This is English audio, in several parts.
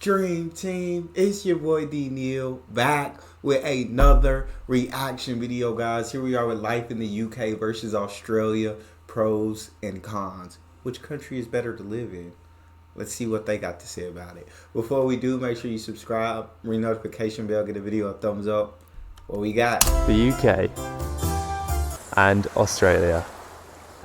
Dream Team, it's your boy Neal back with another reaction video, guys. Here we are with life in the UK versus Australia, pros and cons. Which country is better to live in? Let's see what they got to say about it. Before we do, make sure you subscribe, ring notification bell, get the video a thumbs up. What we got? The UK and Australia.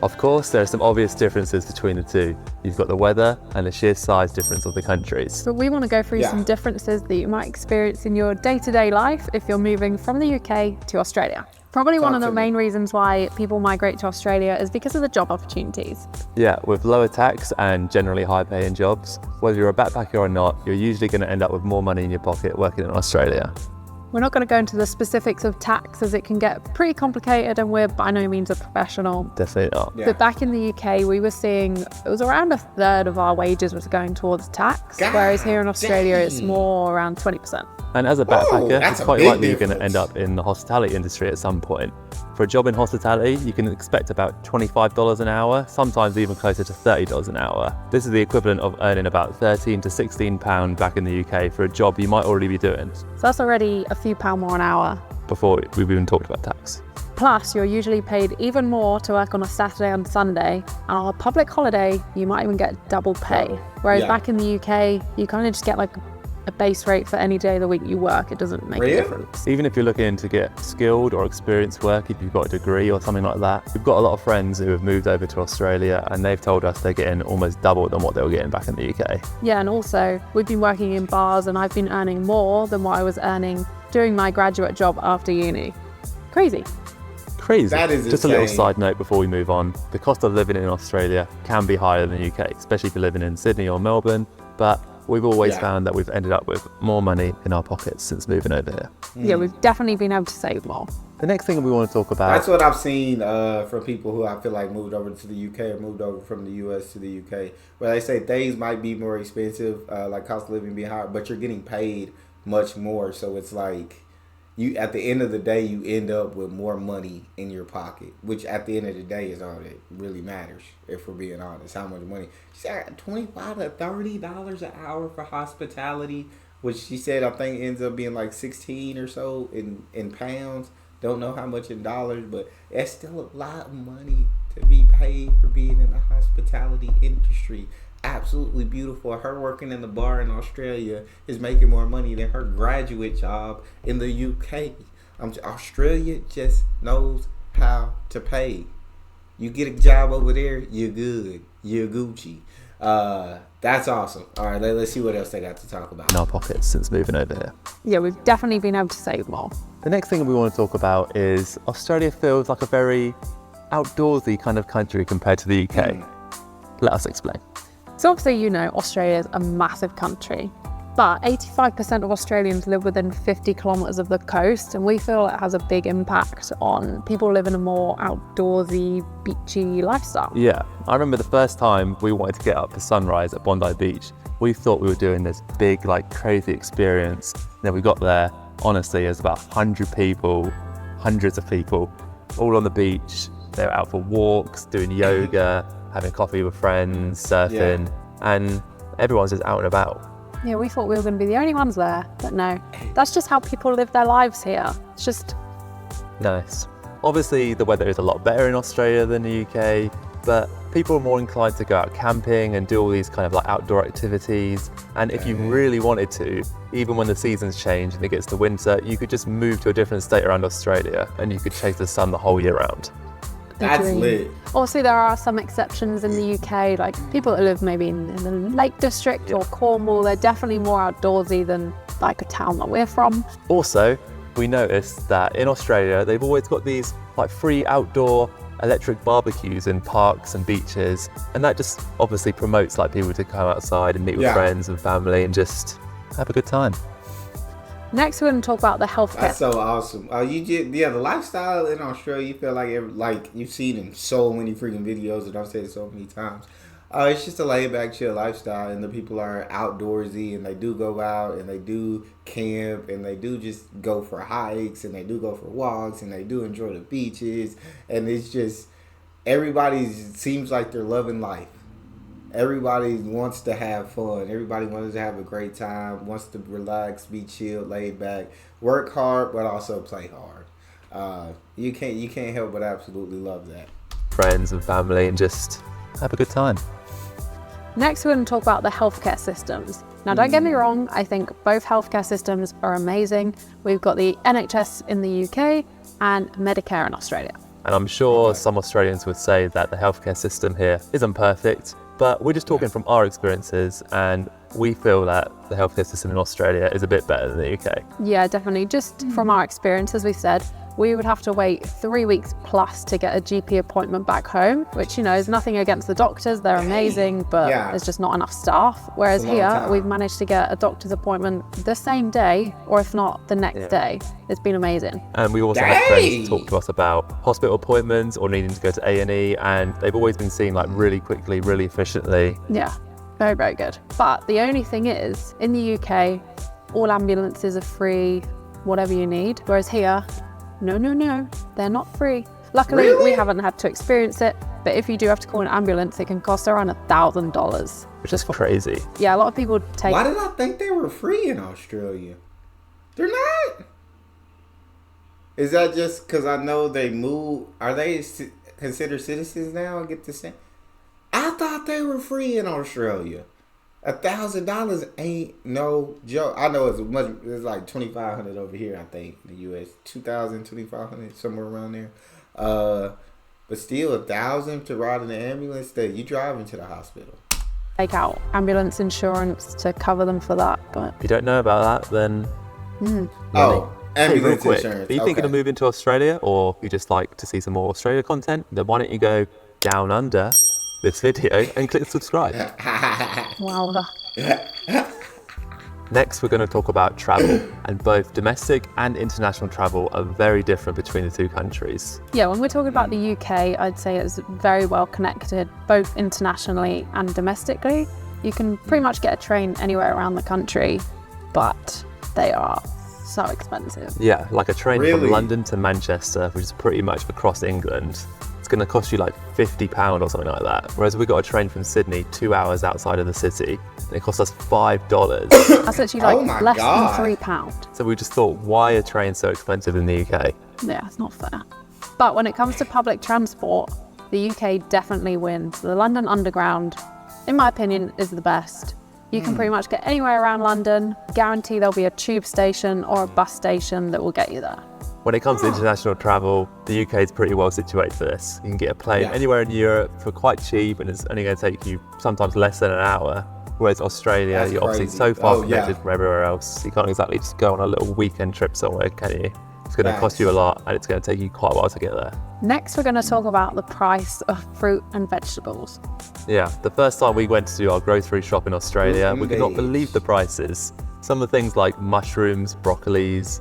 Of course, there are some obvious differences between the two. You've got the weather and the sheer size difference of the countries. But we want to go through some differences that you might experience in your day-to-day life if you're moving from the UK to Australia. Probably one of the main reasons why people migrate to Australia is because of the job opportunities. Yeah, with lower tax and generally high paying jobs, whether you're a backpacker or not, you're usually going to end up with more money in your pocket working in Australia. We're not going to go into the specifics of tax as it can get pretty complicated and we're by no means a professional. Definitely not. But back in the UK, we were seeing it was around a third of our wages was going towards tax, whereas here in Australia it's more around 20%. And as a backpacker, it's quite likely you're going to end up in the hospitality industry at some point. For a job in hospitality, you can expect about $25 an hour, sometimes even closer to $30 an hour. This is the equivalent of earning about £13 to £16 back in the UK for a job you might already be doing. So that's already a few pounds more an hour. Before we've even talked about tax. Plus, you're usually paid even more to work on a Saturday and Sunday, and on a public holiday, you might even get double pay. Whereas back in the UK, you kind of just get like a base rate for any day of the week you work. It doesn't make a difference. Even if you're looking to get skilled or experienced work, if you've got a degree or something like that, we've got a lot of friends who have moved over to Australia and they've told us they're getting almost double than what they were getting back in the UK. Yeah, and also we've been working in bars and I've been earning more than what I was earning doing my graduate job after uni. Crazy. That is just insane. A little side note before we move on. The cost of living in Australia can be higher than the UK, especially if you're living in Sydney or Melbourne, but we've always found that we've ended up with more money in our pockets since moving over here. Yeah, we've definitely been able to save more. The next thing we want to talk about... That's what I've seen from people who I feel like moved over to the UK or moved over from the US to the UK, where they say things might be more expensive, like cost of living being higher, but you're getting paid much more. So it's like, you at the end of the day, you end up with more money in your pocket, which at the end of the day is all that really matters, if we're being honest. How much money? She said $25 to $30 an hour for hospitality, which she said I think ends up being like 16 or so in pounds. Don't know how much in dollars, but it's still a lot of money to be paid for being in the hospitality industry. Absolutely beautiful. Her working in the bar in Australia is making more money than her graduate job in the UK. Australia just knows how to pay. You get a job over there, you're good. You're Gucci. That's awesome. All right, let's see what else they got to talk about. In our pockets since moving over here. Yeah, we've definitely been able to save more. The next thing we want to talk about is Australia feels like a very outdoorsy kind of country compared to the UK. Let us explain. So obviously, you know, Australia is a massive country, but 85% of Australians live within 50 kilometres of the coast, and we feel it has a big impact on people living a more outdoorsy, beachy lifestyle. Yeah, I remember the first time we wanted to get up to sunrise at Bondi Beach. We thought we were doing this big, like crazy experience. Then we got there, honestly, there's about 100 people, hundreds of people, all on the beach. They were out for walks, doing yoga, having coffee with friends, surfing, and everyone's just out and about. Yeah, we thought we were going to be the only ones there, but no. That's just how people live their lives here. It's just... nice. Obviously, the weather is a lot better in Australia than the UK, but people are more inclined to go out camping and do all these kind of like outdoor activities. And if you really wanted to, even when the seasons change and it gets to winter, you could just move to a different state around Australia and you could chase the sun the whole year round. That's lit. Obviously, there are some exceptions in the UK, like people that live maybe in the Lake District or Cornwall. They're definitely more outdoorsy than like a town that we're from. Also, we noticed that in Australia, they've always got these like free outdoor electric barbecues in parks and beaches, and that just obviously promotes like people to come outside and meet with friends and family and just have a good time. Next, we're going to talk about the healthcare. That's so awesome. The lifestyle in Australia, you feel like you've seen in so many freaking videos, and I've said it so many times. It's just a laid back, chill lifestyle, and the people are outdoorsy, and they do go out, and they do camp, and they do just go for hikes, and they do go for walks, and they do enjoy the beaches, and it's just everybody seems like they're loving life. everybody wants to have fun. Everybody wants to have a great time, wants to relax, be chill, laid back, work hard, but also play hard. You can't help but absolutely love that. Friends and family, and just have a good time. Next, we're going to talk about the healthcare systems. Now, don't get me wrong, I think both healthcare systems are amazing. We've got the NHS in the UK and Medicare in Australia. And I'm sure some Australians would say that the healthcare system here isn't perfect, but we're just talking from our experiences, and we feel that the healthcare system in Australia is a bit better than the UK. Yeah, definitely. Just from our experience, as we said, we would have to wait 3 weeks plus to get a GP appointment back home, which, is nothing against the doctors. They're amazing, but there's just not enough staff. Whereas here, we've managed to get a doctor's appointment the same day, or if not, the next day. It's been amazing. And we also had friends talk to us about hospital appointments or needing to go to A&E, and they've always been seen like really quickly, really efficiently. Yeah, very, very good. But the only thing is, in the UK, all ambulances are free, whatever you need. Whereas here, no, they're not free. Luckily, we haven't had to experience it, but if you do have to call an ambulance, it can cost around $1,000. Which is crazy. Yeah, a lot of people take... Why did I think they were free in Australia? They're not. Is that just because I know they moved? Are they considered citizens now and get the same? I thought they were free in Australia. $1,000 ain't no joke. I know it's like $2,500 over here, I think, in the US. $2,000, $2,500, somewhere around there. But still, $1,000 to ride in the ambulance that you driving to the hospital. Take out ambulance insurance to cover them for that, but If you don't know about that, then Ambulance quick, insurance. are you thinking of moving to Australia, or you just like to see some more Australia content? Then why don't you go down under this video and click subscribe. wow. Next, we're going to talk about travel, and both domestic and international travel are very different between the two countries. Yeah, when we're talking about the UK, I'd say it's very well connected, both internationally and domestically. You can pretty much get a train anywhere around the country, but they are so expensive. Yeah, like a train Really? from London to Manchester, which is pretty much across England. It's going to cost you like £50 or something like that. Whereas we got a train from Sydney 2 hours outside of the city, and it cost us $5. That's actually like Oh my less God. than £3. So we just thought, why are trains so expensive in the UK? Yeah, it's not fair. But when it comes to public transport, the UK definitely wins. The London Underground, in my opinion, is the best. You can pretty much get anywhere around London. Guarantee there'll be a tube station or a bus station that will get you there. When it comes to international travel, the UK is pretty well situated for this. You can get a plane anywhere in Europe for quite cheap, and it's only going to take you sometimes less than an hour. Whereas Australia, That's you're obviously crazy. so far Oh, connected yeah. from everywhere else. You can't exactly just go on a little weekend trip somewhere, can you? It's going to cost you a lot, and it's going to take you quite a while to get there. Next, we're going to talk about the price of fruit and vegetables. Yeah, the first time we went to do our grocery shop in Australia, we could not Indeed. believe the prices. Some of the things like mushrooms, broccolis,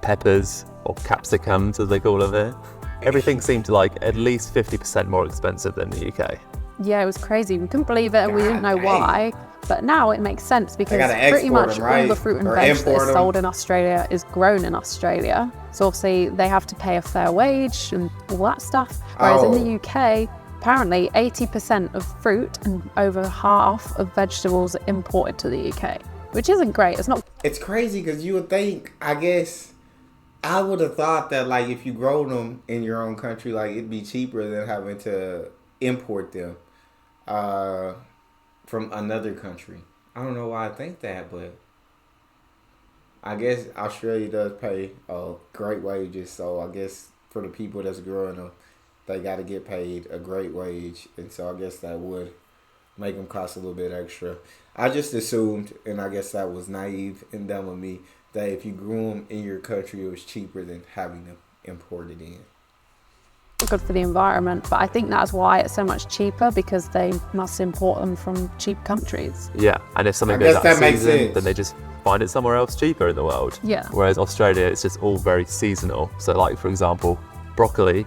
peppers, or capsicums as they call them here. Everything seemed to like at least 50% more expensive than the UK. Yeah, it was crazy. We couldn't believe it and we didn't know God why. But now it makes sense because gotta pretty export much them, all right? the fruit and Or veg that import is them. sold in Australia is grown in Australia. So obviously they have to pay a fair wage and all that stuff. Whereas in the UK, apparently 80% of fruit and over half of vegetables are imported to the UK, which isn't great. It's not. It's crazy because you would think, I guess, I would have thought that like if you grow them in your own country, like it'd be cheaper than having to import them from another country. I don't know why I think that, but I guess Australia does pay great wages. So I guess for the people that's growing them, they got to get paid a great wage, and so I guess that would make them cost a little bit extra. I just assumed, and I guess that was naive and dumb of me, that if you grew them in your country, it was cheaper than having them imported in. good for the environment, but I think that's why it's so much cheaper, because they must import them from cheap countries. Yeah, and if something I goes guess out that of makes season, sense. then they just find it somewhere else cheaper in the world. Yeah. Whereas Australia, it's just all very seasonal. So like, for example, broccoli,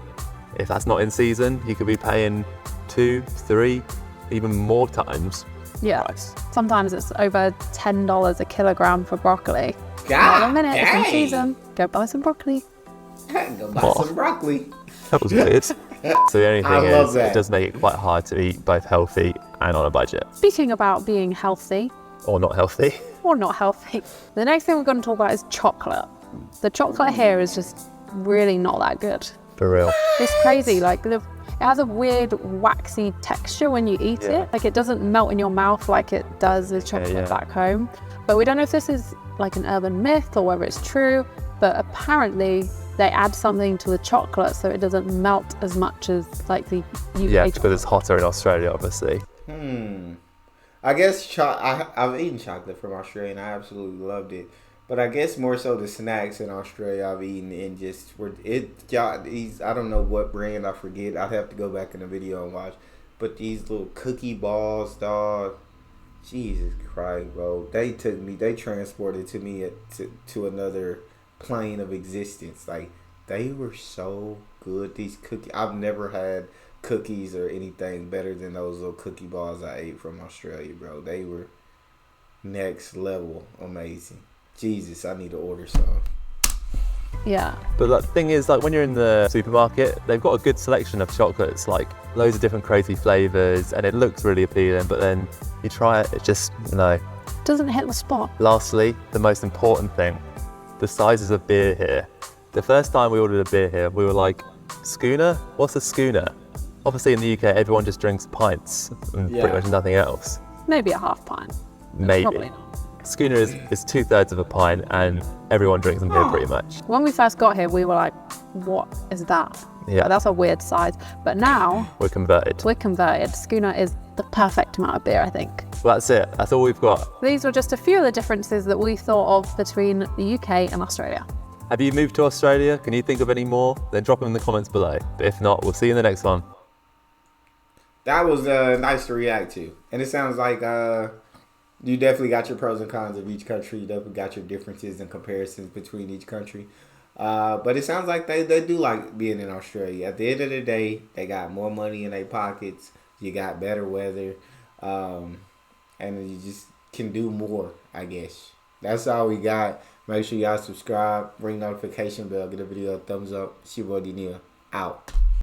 if that's not in season, you could be paying 2, 3, even more times Yeah. price. Sometimes it's over $10 a kilogram for broccoli. God Not a minute, it's in dang. season. Go buy some broccoli. Go buy Oh. some broccoli. That was weird. So the only I thing love is, that. it does make it quite hard to eat both healthy and on a budget, Speaking about being healthy or not healthy. or not healthy, the next thing we're going to talk about is chocolate. The chocolate here is just really not that good. For real. It's crazy. Like it has a weird waxy texture when you eat Yeah. it. Like it doesn't melt in your mouth like it does with chocolate yeah. back home. But we don't know if this is like an urban myth or whether it's true. But apparently they add something to the chocolate so it doesn't melt as much as like the UK Yeah, because chocolate. it's hotter in Australia, obviously. I guess I've eaten chocolate from Australia and I absolutely loved it. But I guess more so the snacks in Australia I've eaten and just these I don't know what brand, I forget. I'd have to go back in the video and watch. But these little cookie balls, dog. Jesus Christ, bro. They transported to me to another plane of existence. Like, they were so good. These cookies, I've never had cookies or anything better than those little cookie balls I ate from Australia, bro. They were next level amazing. Jesus, I need to order some. Yeah. But the thing is, like, when you're in the supermarket, they've got a good selection of chocolates, like loads of different crazy flavors, and it looks really appealing. But then you try it, it just, Doesn't hit the spot. Lastly, the most important thing, the sizes of beer here. The first time we ordered a beer here, we were like, schooner? What's a schooner? Obviously in the UK, everyone just drinks pints and Yeah. pretty much nothing else. Maybe a half pint. Maybe. Probably not. Schooner is 2/3 of a pint, and everyone drinks them here pretty much. When we first got here, we were like, what is that? Yeah. That's a weird size. But now We're converted. we're converted. Schooner is the perfect amount of beer, I think. Well, that's it. That's all we've got. These were just a few of the differences that we thought of between the UK and Australia. Have you moved to Australia? Can you think of any more? Then drop them in the comments below. But if not, we'll see you in the next one. That was nice to react to. And it sounds like you definitely got your pros and cons of each country. You definitely got your differences and comparisons between each country. But it sounds like they do like being in Australia. At the end of the day, they got more money in their pockets. You got better weather. And you just can do more, I guess. That's all we got. Make sure y'all subscribe, ring notification bell, get a video a thumbs up. It's your boy Neal. Out.